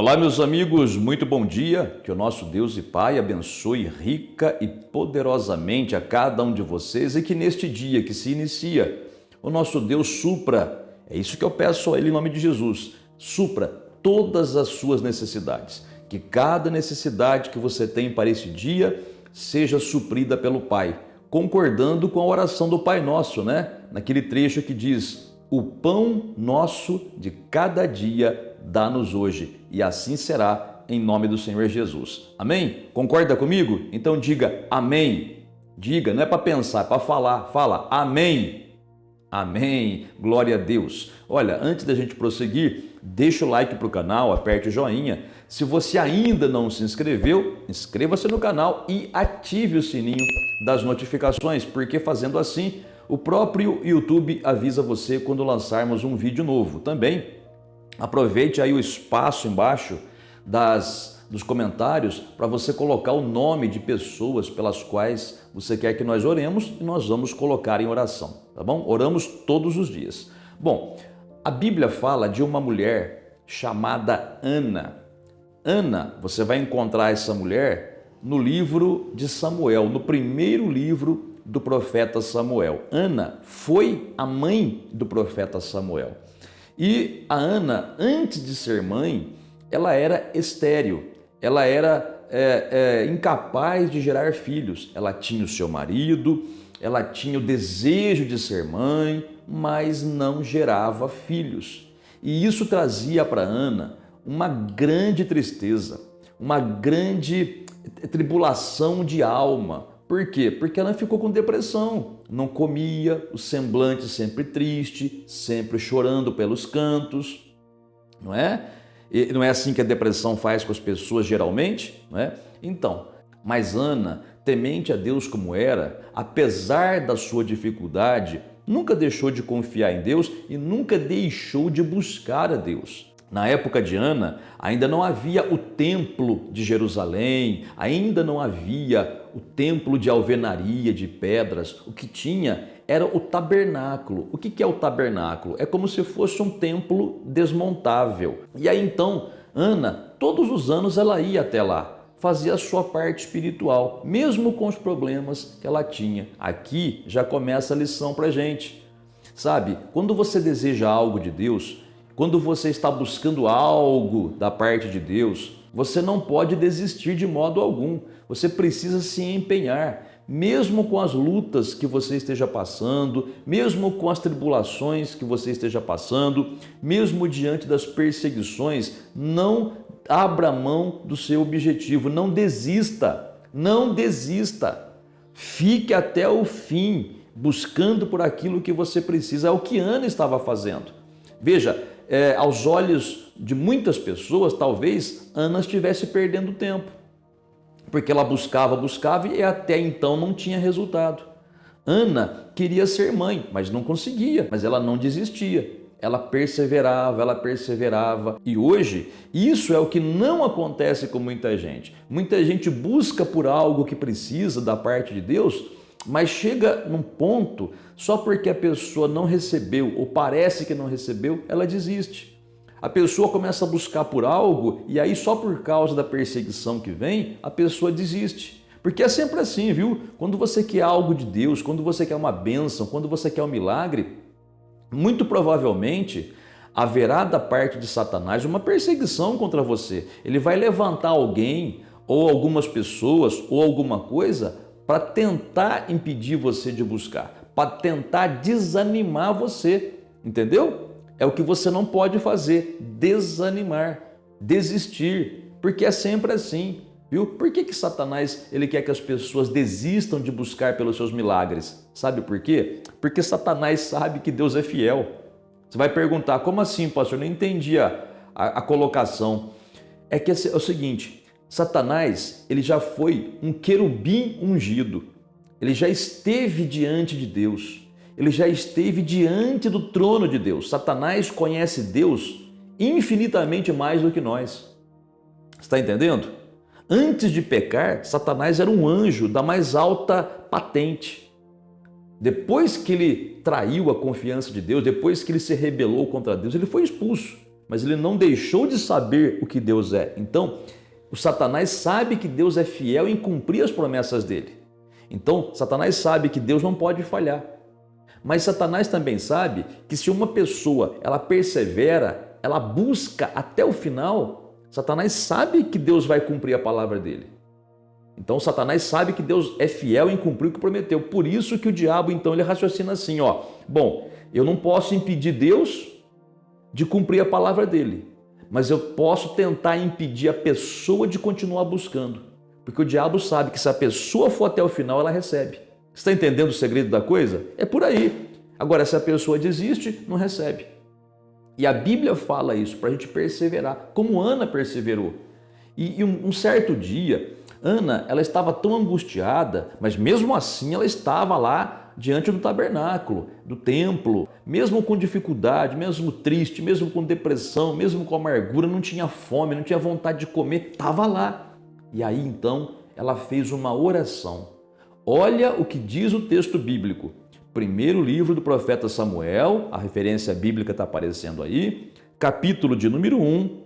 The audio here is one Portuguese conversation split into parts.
Olá, meus amigos, muito bom dia. Que o nosso Deus e Pai abençoe rica e poderosamente a cada um de vocês e que neste dia que se inicia, o nosso Deus supra, é isso que eu peço a Ele em nome de Jesus, supra todas as suas necessidades. Que cada necessidade que você tem para esse dia seja suprida pelo Pai, concordando com a oração do Pai Nosso, né? Naquele trecho que diz: o pão nosso de cada dia dá-nos hoje, e assim será em nome do Senhor Jesus. Amém? Concorda comigo? Então diga amém. Diga, não é para pensar, é para falar. Fala amém. Amém. Glória a Deus. Olha, antes da gente prosseguir, deixa o like para o canal, aperte o joinha. Se você ainda não se inscreveu, inscreva-se no canal e ative o sininho das notificações, porque fazendo assim, o próprio YouTube avisa você quando lançarmos um vídeo novo. Também aproveite aí o espaço embaixo dos comentários para você colocar o nome de pessoas pelas quais você quer que nós oremos e nós vamos colocar em oração, tá bom? Oramos todos os dias. Bom, a Bíblia fala de uma mulher chamada Ana. Ana, você vai encontrar essa mulher no livro de Samuel, no primeiro livro do profeta Samuel. Ana foi a mãe do profeta Samuel. E a Ana, antes de ser mãe, ela era estéril, ela era incapaz de gerar filhos. Ela tinha o seu marido, ela tinha o desejo de ser mãe, mas não gerava filhos. E isso trazia para Ana uma grande tristeza, uma grande tribulação de alma. Por quê? Porque ela ficou com depressão, não comia, o semblante sempre triste, sempre chorando pelos cantos, não é? E não é assim que a depressão faz com as pessoas geralmente, não é? Então, mas Ana, temente a Deus como era, apesar da sua dificuldade, nunca deixou de confiar em Deus e nunca deixou de buscar a Deus. Na época de Ana, ainda não havia o templo de Jerusalém, ainda não havia o templo de alvenaria, de pedras. O que tinha era o tabernáculo. O que é o tabernáculo? É como se fosse um templo desmontável. E aí então, Ana, todos os anos ela ia até lá, fazia a sua parte espiritual, mesmo com os problemas que ela tinha. Aqui já começa a lição para a gente. Sabe, quando você deseja algo de Deus, quando você está buscando algo da parte de Deus, você não pode desistir de modo algum. Você precisa se empenhar, mesmo com as lutas que você esteja passando, mesmo com as tribulações que você esteja passando, mesmo diante das perseguições, não abra mão do seu objetivo, não desista, não desista. Fique até o fim, buscando por aquilo que você precisa. É o que Ana estava fazendo. Veja, aos olhos de muitas pessoas, talvez Ana estivesse perdendo tempo, porque ela buscava e até então não tinha resultado. Ana queria ser mãe, mas não conseguia, mas ela não desistia. Ela perseverava. E hoje, isso é o que não acontece com muita gente. Muita gente busca por algo que precisa da parte de Deus, mas chega num ponto, só porque a pessoa não recebeu ou parece que não recebeu, ela desiste. A pessoa começa a buscar por algo e aí só por causa da perseguição que vem, a pessoa desiste. Porque é sempre assim, viu? Quando você quer algo de Deus, quando você quer uma bênção, quando você quer um milagre, muito provavelmente haverá da parte de Satanás uma perseguição contra você. Ele vai levantar alguém ou algumas pessoas ou alguma coisa para tentar impedir você de buscar, para tentar desanimar você, entendeu? É o que você não pode fazer, desanimar, desistir, porque é sempre assim, viu? Por que Satanás ele quer que as pessoas desistam de buscar pelos seus milagres? Sabe por quê? Porque Satanás sabe que Deus é fiel. Você vai perguntar, como assim, pastor? Eu não entendi a colocação. É que é o seguinte, Satanás, ele já foi um querubim ungido, ele já esteve diante de Deus, ele já esteve diante do trono de Deus. Satanás conhece Deus infinitamente mais do que nós. Está entendendo? Antes de pecar, Satanás era um anjo da mais alta patente. Depois que ele traiu a confiança de Deus, depois que ele se rebelou contra Deus, ele foi expulso. mas ele não deixou de saber o que Deus é. Então, o Satanás sabe que Deus é fiel em cumprir as promessas dele. Então, Satanás sabe que Deus não pode falhar. Mas Satanás também sabe que se uma pessoa ela persevera, ela busca até o final, Satanás sabe que Deus vai cumprir a palavra dele. Então Satanás sabe que Deus é fiel em cumprir o que prometeu. Por isso que o diabo então ele raciocina assim, ó: bom, eu não posso impedir Deus de cumprir a palavra dele, mas eu posso tentar impedir a pessoa de continuar buscando, porque o diabo sabe que se a pessoa for até o final, ela recebe. Você está entendendo o segredo da coisa? É por aí. Agora, se a pessoa desiste, não recebe. E a Bíblia fala isso para a gente perseverar, como Ana perseverou. E um certo dia, Ana, ela estava tão angustiada, mas mesmo assim ela estava lá diante do tabernáculo, do templo, mesmo com dificuldade, mesmo triste, mesmo com depressão, mesmo com amargura, não tinha fome, não tinha vontade de comer, estava lá. E aí então ela fez uma oração. Olha o que diz o texto bíblico. Primeiro livro do profeta Samuel, a referência bíblica está aparecendo aí, capítulo de número 1,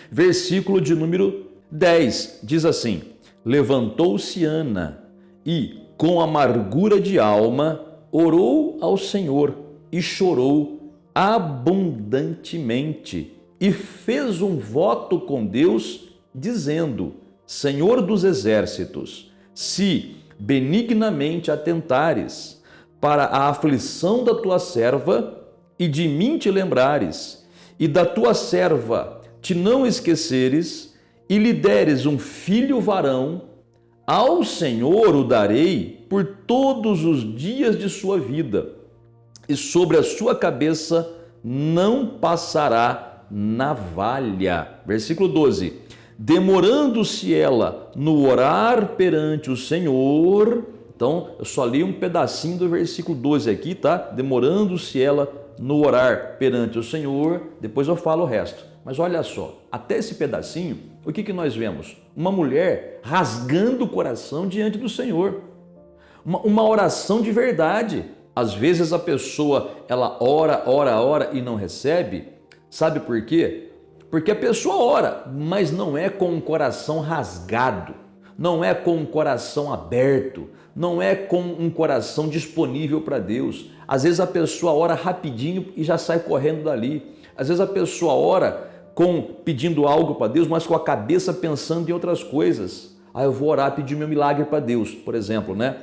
versículo de número 10, diz assim: levantou-se Ana e, com amargura de alma, orou ao Senhor e chorou abundantemente e fez um voto com Deus, dizendo: Senhor dos exércitos, se benignamente atentares para a aflição da tua serva e de mim te lembrares, e da tua serva te não esqueceres, e lhe deres um filho varão, ao Senhor o darei por todos os dias de sua vida, e sobre a sua cabeça não passará navalha. Versículo 12. Demorando-se ela no orar perante o Senhor. Então, eu só li um pedacinho do versículo 12 aqui, tá? Demorando-se ela no orar perante o Senhor, depois eu falo o resto. Mas olha só, até esse pedacinho, o que nós vemos? Uma mulher rasgando o coração diante do Senhor. Uma oração de verdade. Às vezes a pessoa, ela ora e não recebe. Sabe por quê? Porque a pessoa ora, mas não é com um coração rasgado, não é com um coração aberto, não é com um coração disponível para Deus. Às vezes a pessoa ora rapidinho e já sai correndo dali. Às vezes a pessoa ora pedindo algo para Deus, mas com a cabeça pensando em outras coisas. Eu vou orar, pedir meu milagre para Deus, por exemplo, né?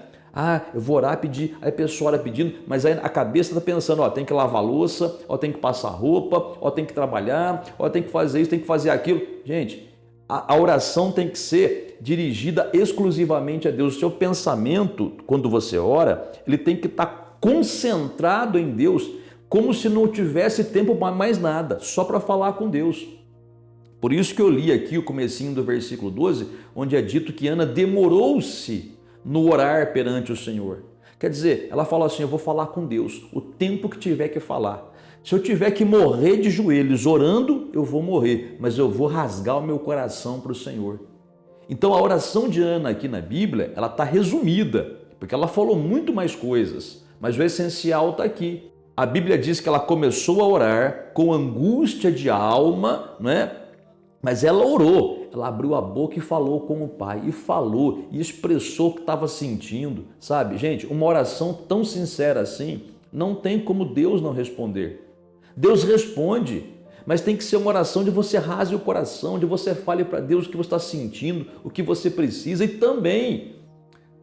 Eu vou orar, pedir, aí a pessoa ora pedindo, mas aí a cabeça está pensando, tem que lavar a louça, tem que passar roupa, tem que trabalhar, tem que fazer isso, tem que fazer aquilo. Gente, a oração tem que ser dirigida exclusivamente a Deus. O seu pensamento, quando você ora, ele tem que estar concentrado em Deus, como se não tivesse tempo para mais nada, só para falar com Deus. Por isso que eu li aqui o comecinho do versículo 12, onde é dito que Ana demorou-se no orar perante o Senhor. Quer dizer, ela fala assim, eu vou falar com Deus o tempo que tiver que falar. Se eu tiver que morrer de joelhos orando, eu vou morrer, mas eu vou rasgar o meu coração para o Senhor. Então a oração de Ana aqui na Bíblia, ela está resumida, porque ela falou muito mais coisas, mas o essencial está aqui. A Bíblia diz que ela começou a orar com angústia de alma, né? Mas ela orou, ela abriu a boca e falou com o Pai, e falou, e expressou o que estava sentindo, sabe? Gente, uma oração tão sincera assim, não tem como Deus não responder. Deus responde, mas tem que ser uma oração de você rasgue o coração, de você fale para Deus o que você está sentindo, o que você precisa, e também,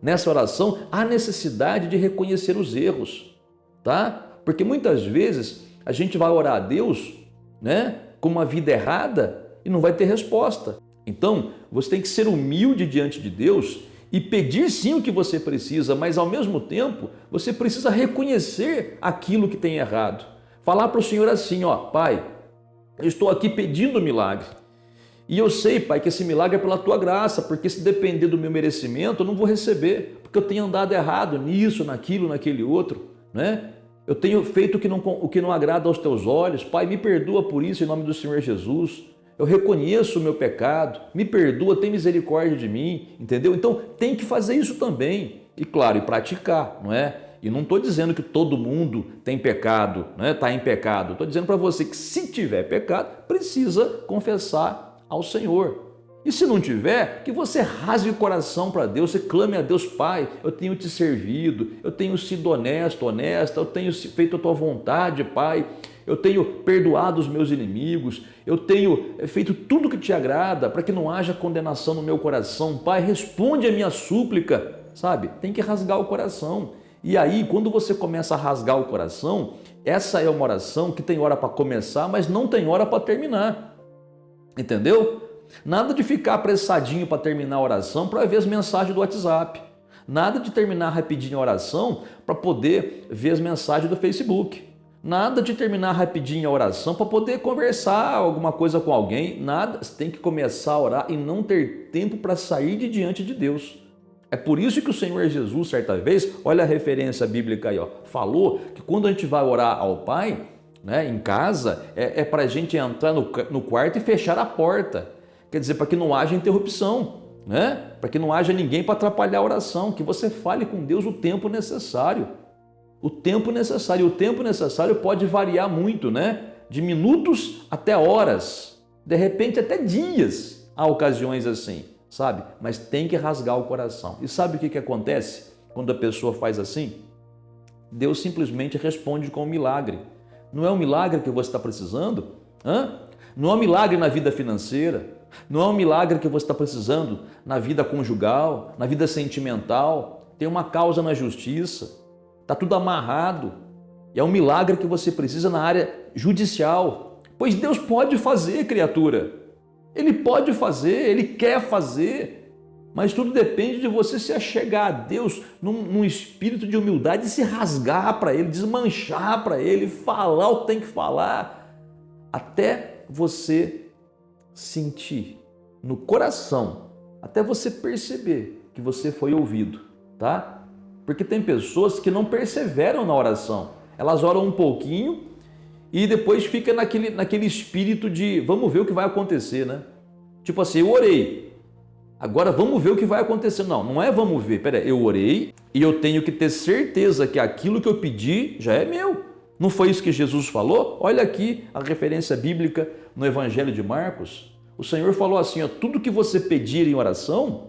nessa oração, há necessidade de reconhecer os erros, tá? Porque muitas vezes a gente vai orar a Deus, né, com uma vida errada, e não vai ter resposta. Então, você tem que ser humilde diante de Deus e pedir sim o que você precisa, mas ao mesmo tempo, você precisa reconhecer aquilo que tem errado. Falar para o Senhor assim, Pai, eu estou aqui pedindo um milagre. E eu sei, Pai, que esse milagre é pela Tua graça, porque se depender do meu merecimento, eu não vou receber, porque eu tenho andado errado nisso, naquilo, naquele outro, né? Eu tenho feito o que não agrada aos Teus olhos. Pai, me perdoa por isso em nome do Senhor Jesus. Eu reconheço o meu pecado, me perdoa, tem misericórdia de mim, entendeu? Então tem que fazer isso também, e claro, e praticar, não é? E não estou dizendo que todo mundo tem pecado, né? Está em pecado. Estou dizendo para você que se tiver pecado, precisa confessar ao Senhor. E se não tiver, que você rasgue o coração para Deus, você clame a Deus: Pai, eu tenho te servido, eu tenho sido honesto, honesta, eu tenho feito a tua vontade, Pai, eu tenho perdoado os meus inimigos, eu tenho feito tudo que te agrada para que não haja condenação no meu coração. Pai, responde a minha súplica, sabe? Tem que rasgar o coração. E aí, quando você começa a rasgar o coração, essa é uma oração que tem hora para começar, mas não tem hora para terminar. Entendeu? Nada de ficar apressadinho para terminar a oração para ver as mensagens do WhatsApp. Nada de terminar rapidinho a oração para poder ver as mensagens do Facebook. Nada de terminar rapidinho a oração para poder conversar alguma coisa com alguém. Nada, você tem que começar a orar e não ter tempo para sair de diante de Deus. É por isso que o Senhor Jesus, certa vez, olha a referência bíblica aí, ó, falou que quando a gente vai orar ao Pai, né, em casa, é para a gente entrar no quarto e fechar a porta. Quer dizer, para que não haja interrupção, né? Para que não haja ninguém para atrapalhar a oração, que você fale com Deus o tempo necessário. O tempo necessário. O tempo necessário pode variar muito, né? De minutos até horas, de repente até dias, há ocasiões assim, sabe? Mas tem que rasgar o coração. E sabe o que acontece quando a pessoa faz assim? Deus simplesmente responde com um milagre. Não é um milagre que você está precisando? Não é um milagre na vida financeira? Não é um milagre que você está precisando na vida conjugal, na vida sentimental? Tem uma causa na justiça, está tudo amarrado. É um milagre que você precisa na área judicial. Pois Deus pode fazer, criatura. Ele pode fazer, Ele quer fazer. Mas tudo depende de você se achegar a Deus num espírito de humildade e se rasgar para Ele, desmanchar para Ele, falar o que tem que falar, até você sentir no coração, até você perceber que você foi ouvido, tá? Porque tem pessoas que não perseveram na oração. Elas oram um pouquinho e depois fica naquele espírito de vamos ver o que vai acontecer, né? Tipo assim, eu orei, agora vamos ver o que vai acontecer. Não é vamos ver, peraí, eu orei e eu tenho que ter certeza que aquilo que eu pedi já é meu. Não foi isso que Jesus falou? Olha aqui a referência bíblica no Evangelho de Marcos. O Senhor falou assim, ó, tudo que você pedir em oração,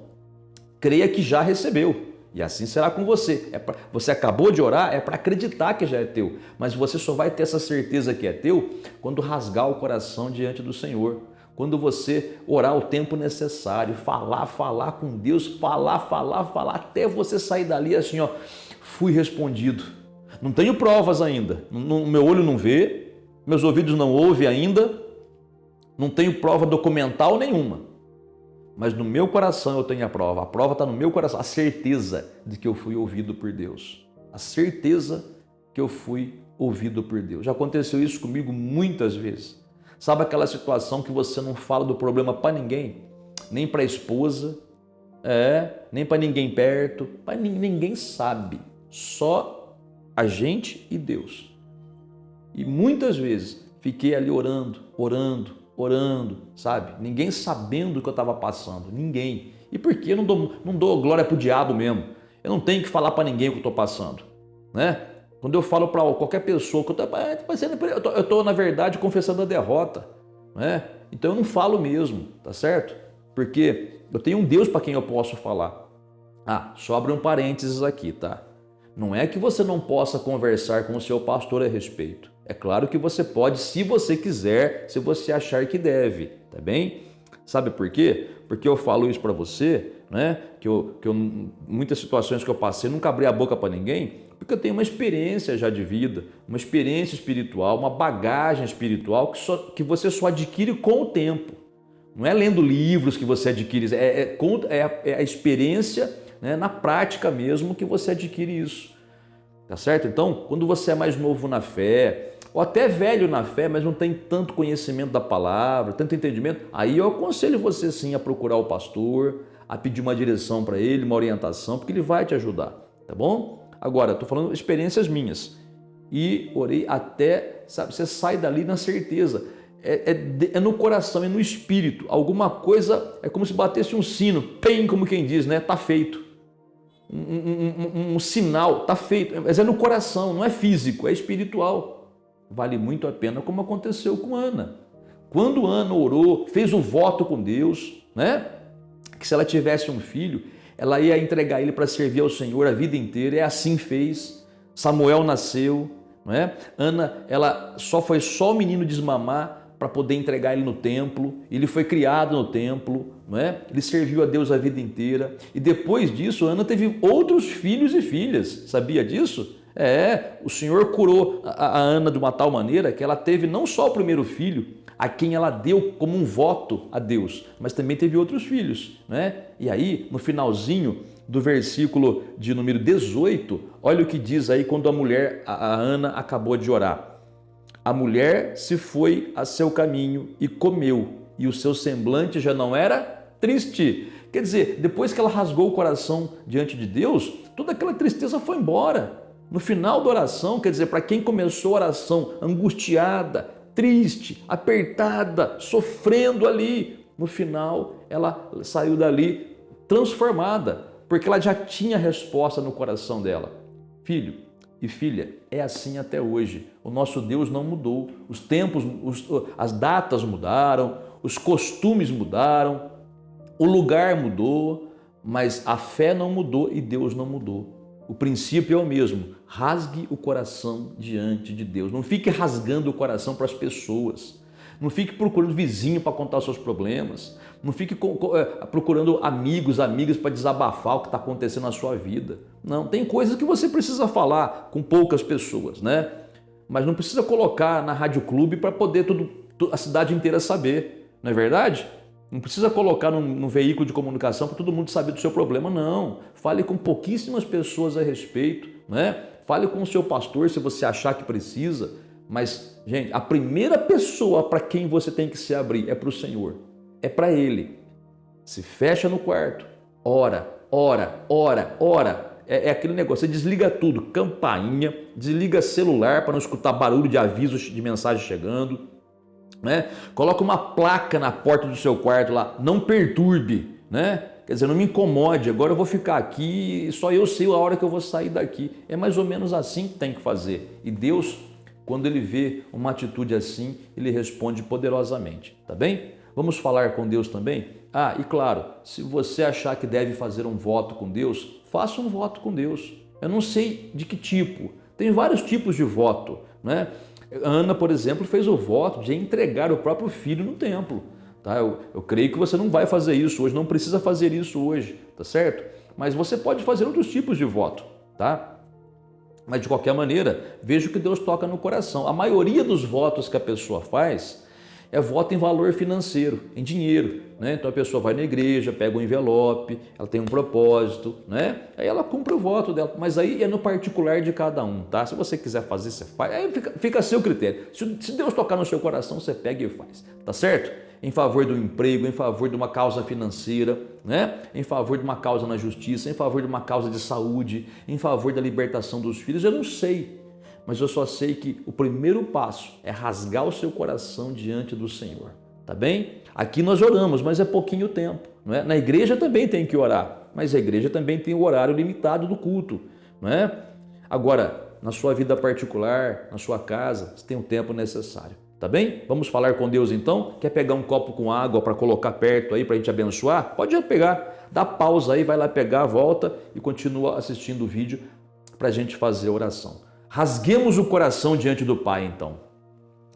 creia que já recebeu. E assim será com você. Você acabou de orar, é para acreditar que já é teu. Mas você só vai ter essa certeza que é teu quando rasgar o coração diante do Senhor. Quando você orar o tempo necessário, falar com Deus, falar, até você sair dali assim, ó, fui respondido. Não tenho provas ainda, meu olho não vê, meus ouvidos não ouvem ainda, não tenho prova documental nenhuma, mas no meu coração eu tenho a prova está no meu coração, a certeza de que eu fui ouvido por Deus, a certeza que eu fui ouvido por Deus. Já aconteceu isso comigo muitas vezes. Sabe aquela situação que você não fala do problema para ninguém, nem para a esposa, nem para ninguém perto, ninguém sabe, só a gente e Deus. E muitas vezes fiquei ali orando, sabe? Ninguém sabendo o que eu estava passando, ninguém. E por que eu não dou glória para o diabo mesmo? Eu não tenho que falar para ninguém o que eu estou passando, né? Quando eu falo para qualquer pessoa que eu estou, na verdade, confessando a derrota, né? Então eu não falo mesmo, tá certo? Porque eu tenho um Deus para quem eu posso falar. Só abre um parênteses aqui, tá? Não é que você não possa conversar com o seu pastor a respeito. É claro que você pode, se você quiser, se você achar que deve, tá bem? Sabe por quê? Porque eu falo isso para você, né? Que muitas situações que eu passei, nunca abri a boca para ninguém, porque eu tenho uma experiência já de vida, uma experiência espiritual, uma bagagem espiritual que você só adquire com o tempo. Não é lendo livros que você adquire, é a experiência, né, na prática mesmo que você adquire isso, tá certo? Então, quando você é mais novo na fé, ou até velho na fé, mas não tem tanto conhecimento da palavra, tanto entendimento, aí eu aconselho você sim a procurar o pastor, a pedir uma direção para ele, uma orientação, porque ele vai te ajudar, tá bom? Agora, estou falando experiências minhas, e orei até, sabe, você sai dali na certeza, é no coração, é no espírito, alguma coisa, é como se batesse um sino, pem, como quem diz, né? Tá feito. um sinal, está feito, mas é no coração, não é físico, é espiritual. Vale muito a pena, como aconteceu com Ana. Quando Ana orou, fez o voto com Deus, né? Que se ela tivesse um filho, ela ia entregar ele para servir ao Senhor a vida inteira, e assim fez. Samuel nasceu, não é? Ana, ela foi só o menino desmamar para poder entregar ele no templo. Ele foi criado no templo, não é? Ele serviu a Deus a vida inteira. E depois disso, Ana teve outros filhos e filhas. Sabia disso? O Senhor curou a Ana de uma tal maneira que ela teve não só o primeiro filho, a quem ela deu como um voto a Deus, mas também teve outros filhos, né? E aí, no finalzinho do versículo de número 18, olha o que diz aí quando a Ana acabou de orar. A mulher se foi a seu caminho e comeu, e o seu semblante já não era triste. Quer dizer, depois que ela rasgou o coração diante de Deus, toda aquela tristeza foi embora. No final da oração, quer dizer, para quem começou a oração angustiada, triste, apertada, sofrendo ali, no final ela saiu dali transformada, porque ela já tinha resposta no coração dela. Filho e filha, é assim até hoje. O nosso Deus não mudou. Os tempos, as datas mudaram, os costumes mudaram, o lugar mudou, mas a fé não mudou e Deus não mudou. O princípio é o mesmo. Rasgue o coração diante de Deus. Não fique rasgando o coração para as pessoas. Não fique procurando vizinho para contar os seus problemas. Não fique procurando amigos, amigas para desabafar o que está acontecendo na sua vida. Não, tem coisas que você precisa falar com poucas pessoas, né? Mas não precisa colocar na Rádio Clube para poder a cidade inteira saber. Não é verdade? Não precisa colocar num veículo de comunicação para todo mundo saber do seu problema, não. Fale com pouquíssimas pessoas a respeito, né? Fale com o seu pastor se você achar que precisa. Mas, gente, a primeira pessoa para quem você tem que se abrir é para o Senhor. É para Ele. Se fecha no quarto, ora. É aquele negócio, você desliga tudo, campainha, desliga celular para não escutar barulho de avisos de mensagem chegando, né? Coloca uma placa na porta do seu quarto lá, não perturbe, né? Quer dizer, não me incomode, agora eu vou ficar aqui e só eu sei a hora que eu vou sair daqui. É mais ou menos assim que tem que fazer. E Deus, quando Ele vê uma atitude assim, Ele responde poderosamente, tá bem? Vamos falar com Deus também? E claro, se você achar que deve fazer um voto com Deus, faça um voto com Deus. Eu não sei de que tipo, tem vários tipos de voto, né? Ana, por exemplo, fez o voto de entregar o próprio filho no templo. Tá? Eu creio que você não vai fazer isso hoje, não precisa fazer isso hoje, tá certo? Mas você pode fazer outros tipos de voto, tá? Mas de qualquer maneira, veja o que Deus toca no coração. A maioria dos votos que a pessoa faz é voto em valor financeiro, em dinheiro, né? Então a pessoa vai na igreja, pega um envelope, ela tem um propósito, né? Aí ela cumpre o voto dela, mas aí é no particular de cada um, tá? Se você quiser fazer, você faz, aí fica a seu critério. Se Deus tocar no seu coração, você pega e faz, tá certo? Em favor do emprego, em favor de uma causa financeira, né? Em favor de uma causa na justiça, em favor de uma causa de saúde, em favor da libertação dos filhos, eu não sei. Mas eu só sei que o primeiro passo é rasgar o seu coração diante do Senhor, tá bem? Aqui nós oramos, mas é pouquinho tempo, não é? Na igreja também tem que orar, mas a igreja também tem o horário limitado do culto, não é? Agora, na sua vida particular, na sua casa, você tem o tempo necessário, tá bem? Vamos falar com Deus então? Quer pegar um copo com água para colocar perto aí para a gente abençoar? Pode pegar, dá pausa aí, vai lá pegar, volta e continua assistindo o vídeo para a gente fazer a oração. Rasguemos o coração diante do Pai, então.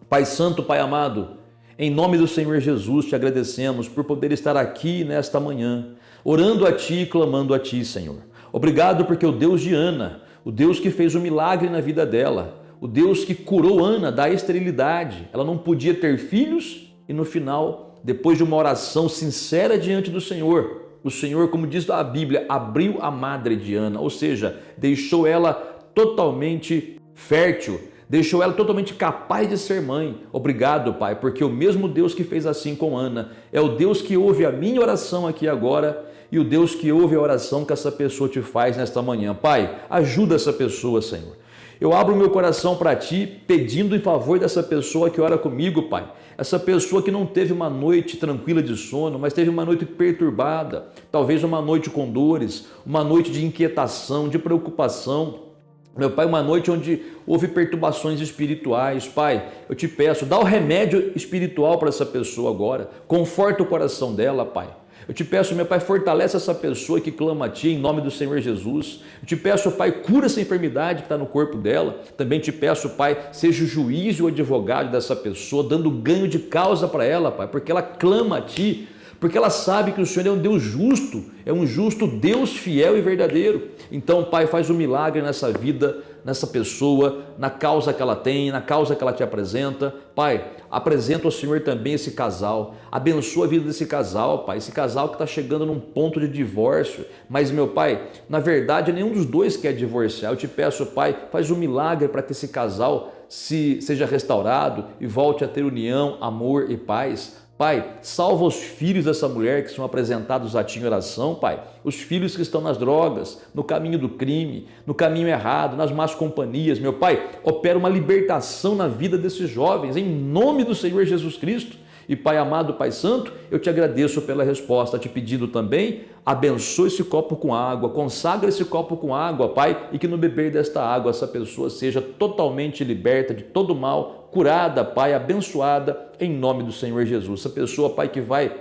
Pai Santo, Pai amado, em nome do Senhor Jesus, te agradecemos por poder estar aqui nesta manhã, orando a Ti e clamando a Ti, Senhor. Obrigado porque o Deus de Ana, o Deus que fez um milagre na vida dela, o Deus que curou Ana da esterilidade, ela não podia ter filhos e no final, depois de uma oração sincera diante do Senhor, o Senhor, como diz a Bíblia, abriu a madre de Ana, ou seja, deixou ela totalmente fértil, deixou ela totalmente capaz de ser mãe. Obrigado, Pai, porque o mesmo Deus que fez assim com Ana é o Deus que ouve a minha oração aqui agora e o Deus que ouve a oração que essa pessoa te faz nesta manhã. Pai, ajuda essa pessoa, Senhor. Eu abro o meu coração para Ti, pedindo em favor dessa pessoa que ora comigo, Pai. Essa pessoa que não teve uma noite tranquila de sono, mas teve uma noite perturbada, talvez uma noite com dores, uma noite de inquietação, de preocupação. Meu Pai, uma noite onde houve perturbações espirituais. Pai, eu te peço, dá o remédio espiritual para essa pessoa agora. Conforta o coração dela, Pai. Eu te peço, meu Pai, fortalece essa pessoa que clama a Ti em nome do Senhor Jesus. Eu te peço, Pai, cura essa enfermidade que está no corpo dela. Também te peço, Pai, seja o juiz e o advogado dessa pessoa, dando ganho de causa para ela, Pai, porque ela clama a Ti, porque ela sabe que o Senhor é um Deus justo, é um justo Deus fiel e verdadeiro. Então, Pai, faz um milagre nessa vida, nessa pessoa, na causa que ela tem, na causa que ela te apresenta. Pai, apresenta ao Senhor também esse casal, abençoa a vida desse casal, Pai, esse casal que está chegando num ponto de divórcio, mas, meu Pai, na verdade, nenhum dos dois quer divorciar. Eu te peço, Pai, faz um milagre para que esse casal seja restaurado e volte a ter união, amor e paz. Pai, salva os filhos dessa mulher que são apresentados a Ti em oração, Pai. Os filhos que estão nas drogas, no caminho do crime, no caminho errado, nas más companhias. Meu Pai, opera uma libertação na vida desses jovens, em nome do Senhor Jesus Cristo. E Pai amado, Pai santo, eu te agradeço pela resposta, te pedindo também, abençoe esse copo com água, consagra esse copo com água, Pai, e que no beber desta água essa pessoa seja totalmente liberta de todo mal, curada, Pai, abençoada, em nome do Senhor Jesus. Essa pessoa, Pai, que vai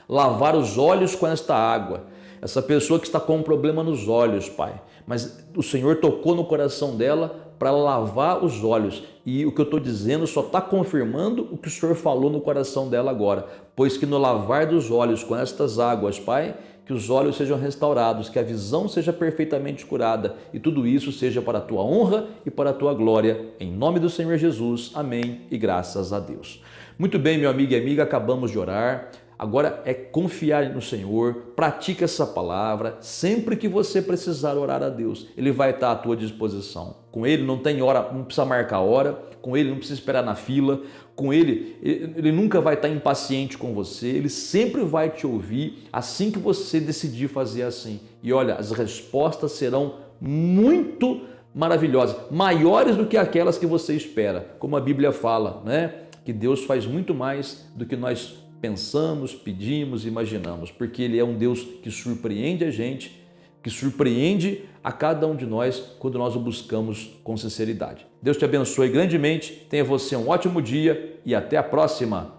lavar os olhos com esta água, essa pessoa que está com um problema nos olhos, Pai, mas o Senhor tocou no coração dela para lavar os olhos, e o que eu estou dizendo só está confirmando o que o Senhor falou no coração dela agora, pois que no lavar dos olhos com estas águas, Pai, que os olhos sejam restaurados, que a visão seja perfeitamente curada, e tudo isso seja para a Tua honra e para a Tua glória, em nome do Senhor Jesus, amém, e graças a Deus. Muito bem, meu amigo e amiga, acabamos de orar. Agora é confiar no Senhor, pratique essa palavra, sempre que você precisar orar a Deus, Ele vai estar à tua disposição. Com Ele não tem hora, não precisa marcar hora, com Ele não precisa esperar na fila, com Ele nunca vai estar impaciente com você, Ele sempre vai te ouvir assim que você decidir fazer assim. E olha, as respostas serão muito maravilhosas, maiores do que aquelas que você espera, como a Bíblia fala, né? Que Deus faz muito mais do que nós pensamos, pedimos, imaginamos, porque Ele é um Deus que surpreende a gente, que surpreende a cada um de nós quando nós o buscamos com sinceridade. Deus te abençoe grandemente, tenha você um ótimo dia e até a próxima.